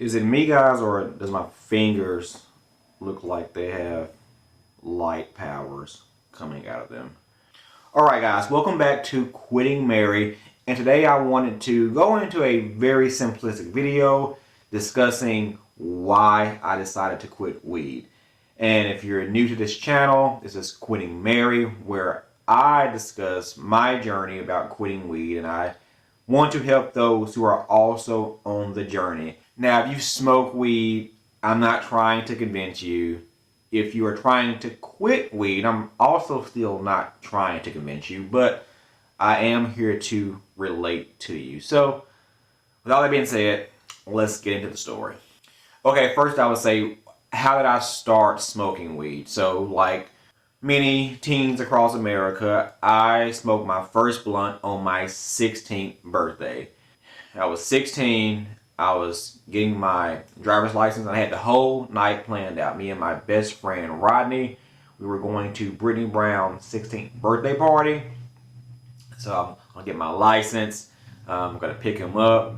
Is it me, guys, or does my fingers look like they have light powers coming out of them? Alright, guys, welcome back to Quitting Mary. And today I wanted to go into a very simplistic video discussing why I decided to quit weed. And if you're new to this channel, this is Quitting Mary, where I discuss my journey about quitting weed, and I want to help those who are also on the journey. Now, if you smoke weed, I'm not trying to convince you. If you are trying to quit weed, I'm also still not trying to convince you, but I am here to relate to you. So, with all that being said, let's get into the story. Okay, first I would say, how did I start smoking weed? So, like many teens across America, I smoked my first blunt on my 16th birthday. I was 16. I was getting my driver's license, and I had the whole night planned out. Me and my best friend Rodney, we were going to Brittany Brown's 16th birthday party. So I'm gonna get my license. I'm gonna pick him up.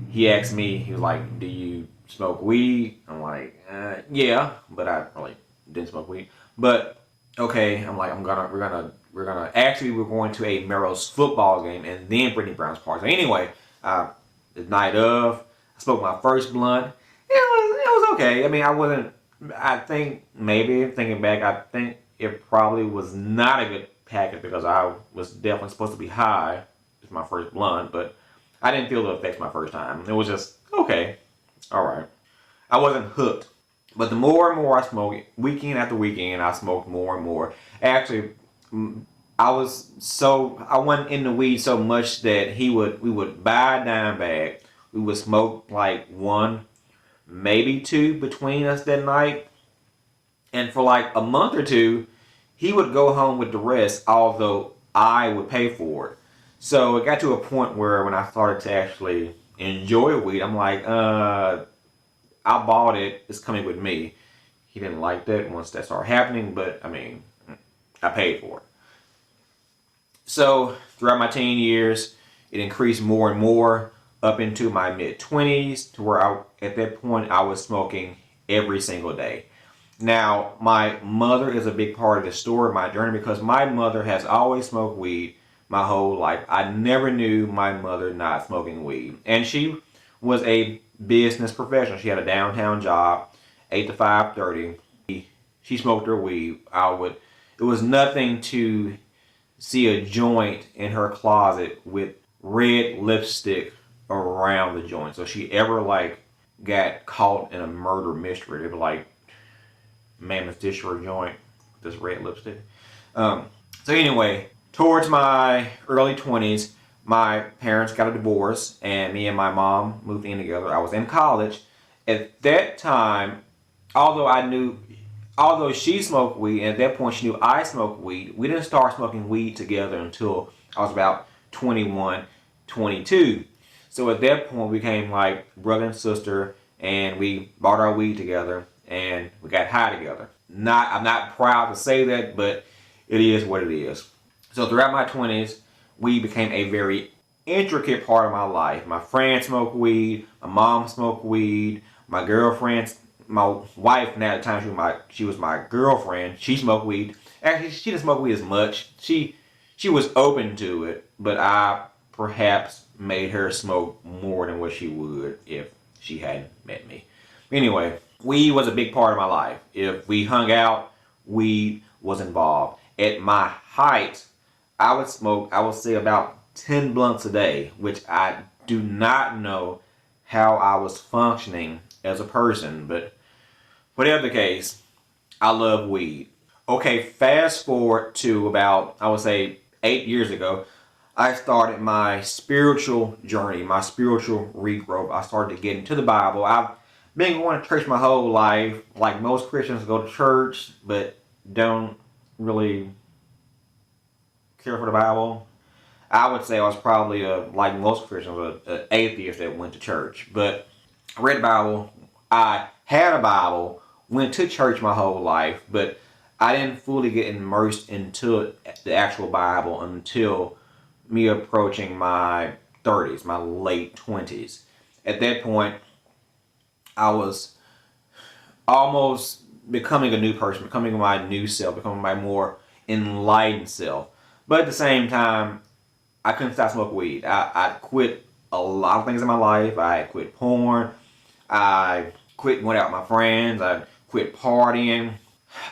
He asked me, he was like, "Do you smoke weed?" I'm like, "Yeah," but I really didn't smoke weed. But okay, I'm like, we're gonna actually we're going to a Merrill's football game and then Brittany Brown's party. So anyway, the night of, I smoked my first blunt. It was okay. I mean, I think maybe thinking back, I think it probably was not a good package because I was definitely supposed to be high. It's my first blunt, but I didn't feel the effects my first time. It was just okay, all right. I wasn't hooked, but the more and more I smoked, weekend after weekend, I smoked more and more. Actually, I went in the weed so much that we would buy a dime bag. We would smoke like one, maybe two between us that night. And for like a month or two, he would go home with the rest, although I would pay for it. So it got to a point where when I started to actually enjoy weed, I'm like, I bought it, it's coming with me. He didn't like that once that started happening, but I mean, I paid for it. So throughout my teen years, it increased more and more up into my mid-20s to where at that point I was smoking every single day. Now, my mother is a big part of the story of my journey because my mother has always smoked weed my whole life. I never knew my mother not smoking weed. And she was a business professional. She had a downtown job, 8 to 5:30. She smoked her weed. It was nothing to see a joint in her closet with red lipstick around the joint. So if she ever like got caught in a murder mystery, they'd be like, "Ma'am, is this your joint with this red lipstick?" So anyway, towards my early 20s, my parents got a divorce and me and my mom moved in together. I was in college. At that time, although she smoked weed, and at that point she knew I smoked weed, we didn't start smoking weed together until I was about 21, 22. So at that point we became like brother and sister, and we bought our weed together and we got high together. I'm not proud to say that, but it is what it is. So throughout my 20s, weed became a very intricate part of my life. My friends smoked weed, my mom smoked weed, my wife, now at the time she was my girlfriend, she smoked weed. Actually, she didn't smoke weed as much. She was open to it, but I perhaps made her smoke more than what she would if she hadn't met me. Anyway, weed was a big part of my life. If we hung out, weed was involved. At my height, I would say about 10 blunts a day, which I do not know how I was functioning as a person, but whatever the case, I love weed. Okay, fast forward to about, I would say, 8 years ago, I started my spiritual journey, my spiritual regrowth. I started to get into the Bible. I've been going to church my whole life. Like most Christians, go to church, but don't really care for the Bible. I would say I was probably, like most Christians, an atheist that went to church. But I read the Bible. I had a Bible, went to church my whole life, but I didn't fully get immersed into the actual Bible until me approaching my 30s, my late 20s. At that point, I was almost becoming a new person, becoming my new self, becoming my more enlightened self. But at the same time, I couldn't stop smoking weed. I quit a lot of things in my life. I quit porn. I quit going out with my friends. I quit partying.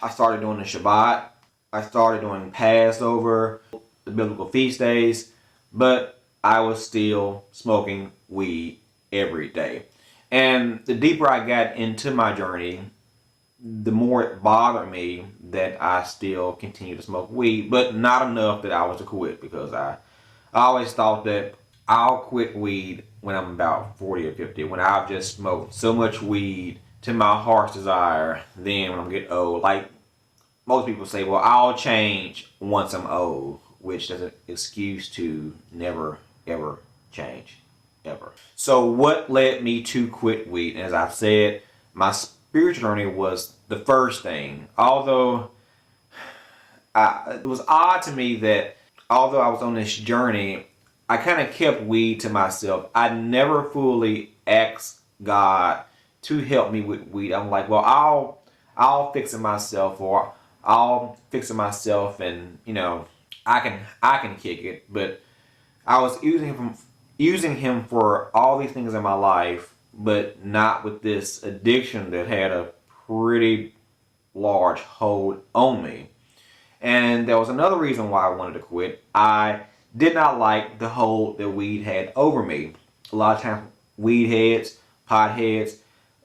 I started doing the Shabbat. I started doing Passover, the biblical feast days. But I was still smoking weed every day. And the deeper I got into my journey, the more it bothered me that I still continue to smoke weed, but not enough that I was to quit, because I always thought that I'll quit weed when I'm about 40 or 50, when I've just smoked so much weed to my heart's desire. Then when I'm getting old, like most people say, well, I'll change once I'm old, which is an excuse to never ever change, ever. So what led me to quit weed? And as I've said, my spiritual journey was the first thing. Although it was odd to me that although I was on this journey, I kind of kept weed to myself. I never fully asked God to help me with weed. I'm like, well, I'll fix it myself, or I'll fix it myself, and I can kick it. But I was using him for all these things in my life, but not with this addiction that had a pretty large hold on me. And there was another reason why I wanted to quit. I did not like the hold that weed had over me. A lot of times, weed heads, pot heads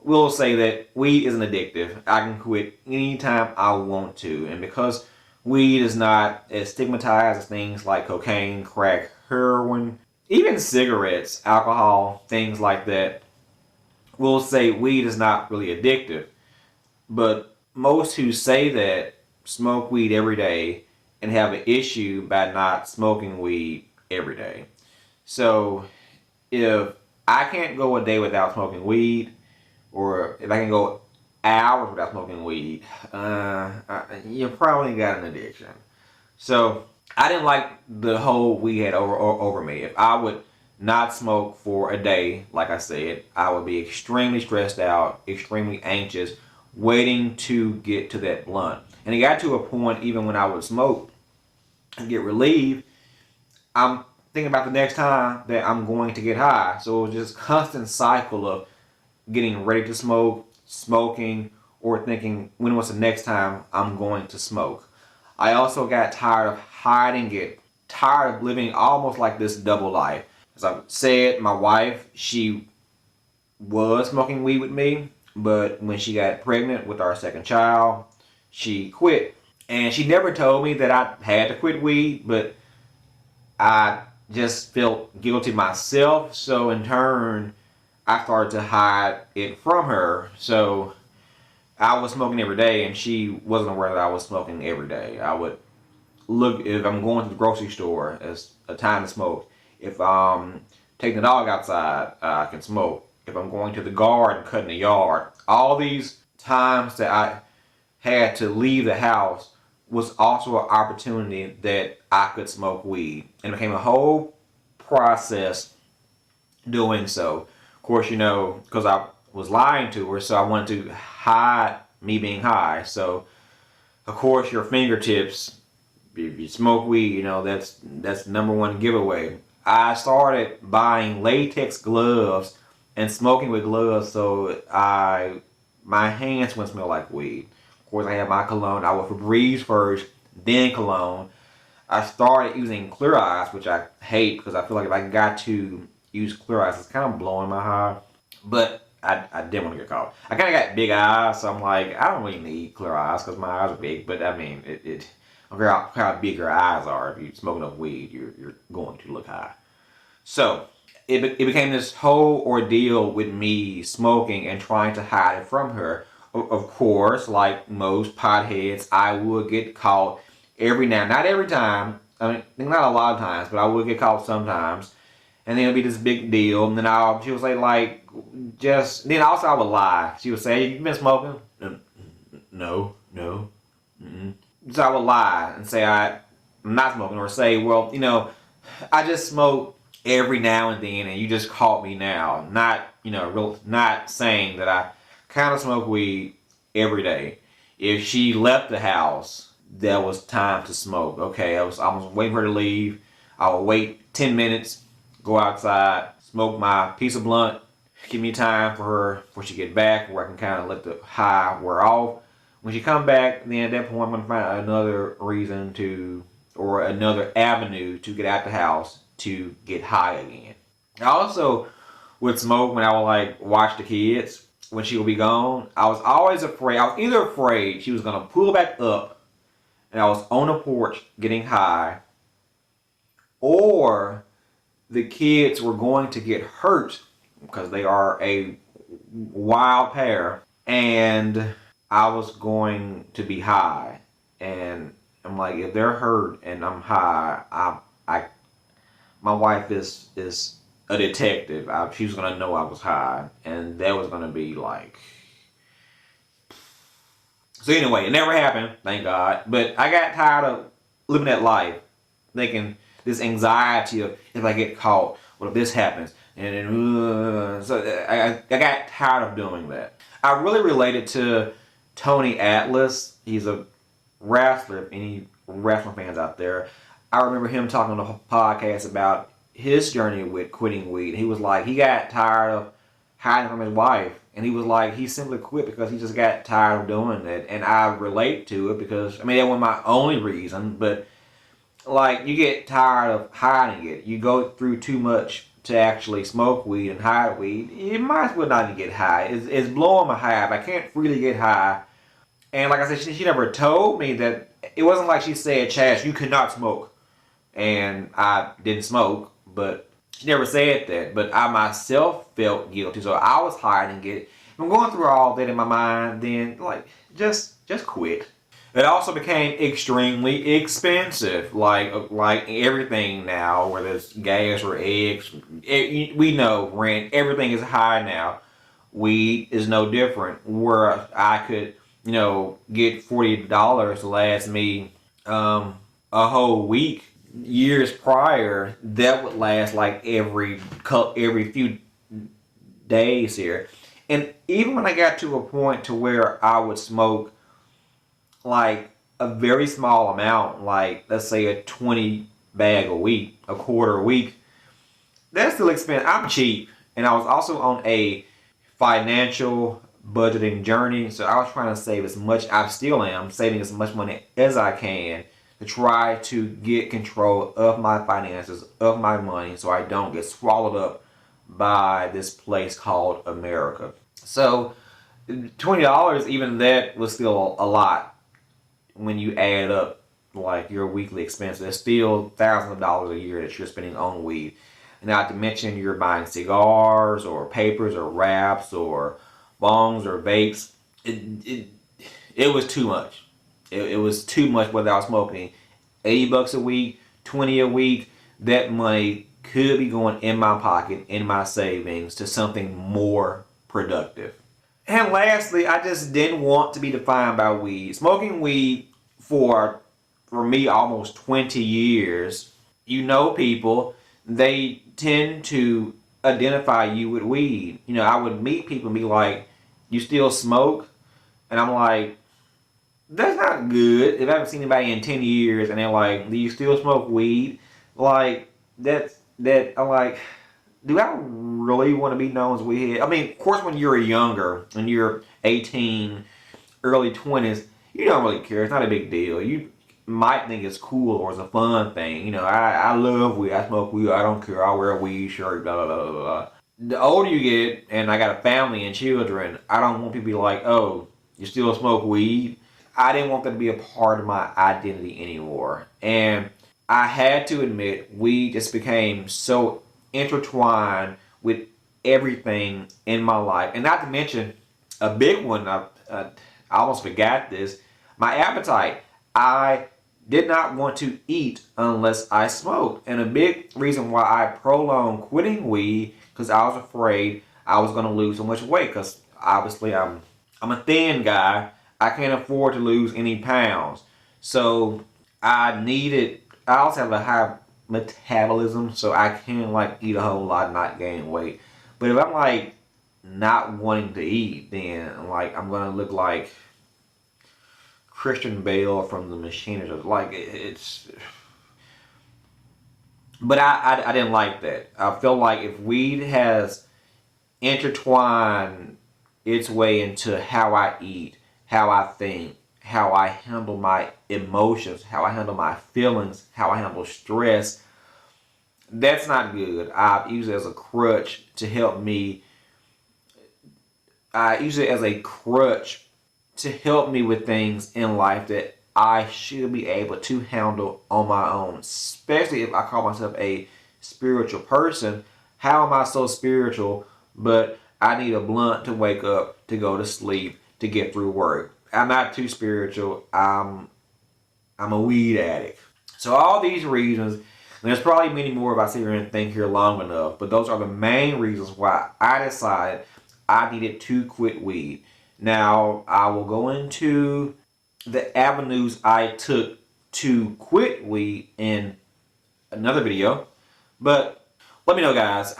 will say that weed isn't addictive. I can quit anytime I want to. And because weed is not as stigmatized as things like cocaine, crack, heroin, even cigarettes, alcohol, things like that, will say weed is not really addictive. But most who say that smoke weed every day and have an issue by not smoking weed every day. So if I can't go a day without smoking weed, or if I can go hours without smoking weed, you probably got an addiction. So I didn't like the whole weed had over me. If I would not smoke for a day, like I said, I would be extremely stressed out, extremely anxious, waiting to get to that blunt. And it got to a point, even when I would smoke and get relieved, I'm thinking about the next time that I'm going to get high. So it was just constant cycle of getting ready to smoke, smoking, or thinking, when was the next time I'm going to smoke? I also got tired of hiding it, tired of living almost like this double life. As I said, my wife, she was smoking weed with me, but when she got pregnant with our second child, she quit. And she never told me that I had to quit weed, but I just felt guilty myself. So in turn, I started to hide it from her. So I was smoking every day, and she wasn't aware that I was smoking every day. I would look, if I'm going to the grocery store, as a time to smoke. If I'm taking the dog outside, I can smoke. If I'm going to the garden, cutting the yard, all these times that I had to leave the house was also an opportunity that I could smoke weed. And it became a whole process doing so. Of course, because I was lying to her, so I wanted to hide me being high. So, of course, your fingertips, if you smoke weed, that's the number one giveaway. I started buying latex gloves and smoking with gloves, so my hands wouldn't smell like weed. Of course, I had my cologne. I would Febreze first, then cologne. I started using Clear Eyes, which I hate because I feel like if I got to use Clear Eyes, it's kind of blowing my high. But I didn't want to get caught. I kind of got big eyes, so I'm like, I don't really need Clear Eyes because my eyes are big. But I mean, I don't care how big your eyes are. If you smoke enough weed, you're going to look high. So it became this whole ordeal with me smoking and trying to hide it from her. Of course, like most potheads, I would get caught every now, not every time. I mean, not a lot of times, but I would get caught sometimes. And then it'd be this big deal. And then she would say then also I would lie. She would say, "You been smoking?" No. Mm-mm. So I would lie and say I'm not smoking, or say, well, I just smoke every now and then, and you just caught me now. Not, not saying that I kind of smoke weed every day. If she left the house, that was time to smoke. Okay, I was waiting for her to leave. I would wait 10 minutes, go outside, smoke my piece of blunt, give me time for her before she get back, where I can kind of let the high wear off. When she come back, then at that point I'm gonna find another reason to, or another avenue to get out the house to get high again. I also would smoke when I would like watch the kids when she would be gone. I was always afraid. I was either afraid she was gonna pull back up and I was on the porch getting high, or the kids were going to get hurt because they are a wild pair, and I was going to be high. And I'm like, if they're hurt and I'm high, I my wife is a detective. She was gonna know I was high, and that was gonna be like. So anyway, it never happened, thank God. But I got tired of living that life, thinking this anxiety of if I get caught, what if this happens, and then so I got tired of doing that. I really related to Tony Atlas. He's a wrestler. If any wrestling fans out there, I remember him talking on the podcast about his journey with quitting weed. He was like, he got tired of hiding from his wife, and he was like, he simply quit because he just got tired of doing it. And I relate to it because, I mean, that wasn't my only reason, but like, you get tired of hiding it. You go through too much to actually smoke weed and hide weed. You might as well not even get high. It's blowing my high. I can't freely get high. And like I said, she never told me that. It wasn't like she said, Chaz, you cannot smoke. And I didn't smoke, but she never said that. But I myself felt guilty, so I was hiding it. I'm going through all that in my mind, then like just quit. It also became extremely expensive, like everything now, whether it's gas or eggs. We know rent, everything is high now. Weed is no different. Where I could, get $40 to last me a whole week. Years prior, that would last like every few days here. And even when I got to a point to where I would smoke like a very small amount, like let's say a 20 bag a week, a quarter a week, that's still expensive. I'm cheap, and I was also on a financial budgeting journey, so I was trying to save as much. I still am saving as much money as I can to try to get control of my finances, of my money, so I don't get swallowed up by this place called America. So $20, even that was still a lot when you add up like your weekly expenses. It's still thousands of dollars a year that you're spending on weed. Not to mention you're buying cigars or papers or wraps or bongs or vapes. It was too much. It was too much whether I was smoking $80 a week, 20 a week. That money could be going in my pocket, in my savings, to something more productive. And lastly, I just didn't want to be defined by weed. Smoking weed for me almost 20 years. People, they tend to identify you with weed. I would meet people and be like, "You still smoke?" And I'm like, "That's not good." If I haven't seen anybody in 10 years and they're like, "Do you still smoke weed?" Like, I'm like, do I really want to be known as weedhead? I mean, of course, when you're younger, when you're 18, early 20s, you don't really care. It's not a big deal. You might think it's cool or it's a fun thing. I love weed. I smoke weed. I don't care. I wear a weed shirt. Blah, blah, blah, blah, blah. The older you get, and I got a family and children, I don't want people to be like, "Oh, you still smoke weed?" I didn't want that to be a part of my identity anymore. And I had to admit, weed just became so intertwined with everything in my life. And not to mention, a big one, I almost forgot this, my appetite. I did not want to eat unless I smoked. And a big reason why I prolonged quitting weed, because I was afraid I was going to lose so much weight. Because obviously I'm a thin guy. I can't afford to lose any pounds. So I also have a high metabolism, so I can like eat a whole lot and not gain weight. But if I'm like not wanting to eat, then like I'm gonna look like Christian Bale from The Machinist. Like it's. But I didn't like that. I feel like if weed has intertwined its way into how I eat, how I think, how I handle my emotions, how I handle my feelings, how I handle stress, that's not good. I use it as a crutch to help me. I use it as a crutch to help me with things in life that I should be able to handle on my own, especially if I call myself a spiritual person. How am I so spiritual, but I need a blunt to wake up, to go to sleep, to get through work? I'm not too spiritual. I'm a weed addict. So all these reasons, and there's probably many more if I sit here and think here long enough, but those are the main reasons why I decided I needed to quit weed. Now, I will go into the avenues I took to quit weed in another video, but let me know, guys,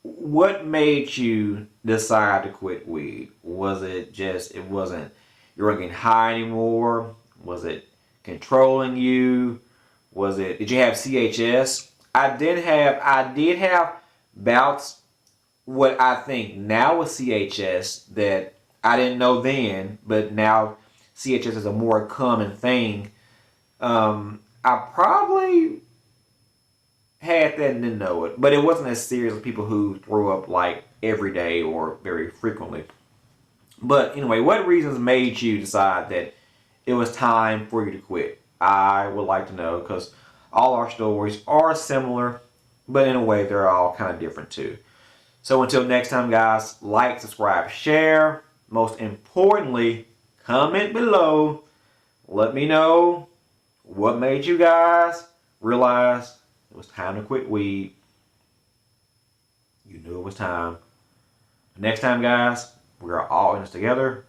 what made you decide to quit weed? Was it just, you weren't getting high anymore? Was it controlling you? Did you have CHS? I did have bouts, what I think now with CHS that I didn't know then, but now CHS is a more common thing. I probably had that and didn't know it, but it wasn't as serious as people who throw up like every day or very frequently. But anyway, what reasons made you decide that it was time for you to quit? I would like to know, because all our stories are similar, but in a way they're all kind of different too. So until next time, guys, like, subscribe, share. Most importantly, comment below. Let me know what made you guys realize it was time to quit weed. You knew it was time. Next time, guys, we are all in this together.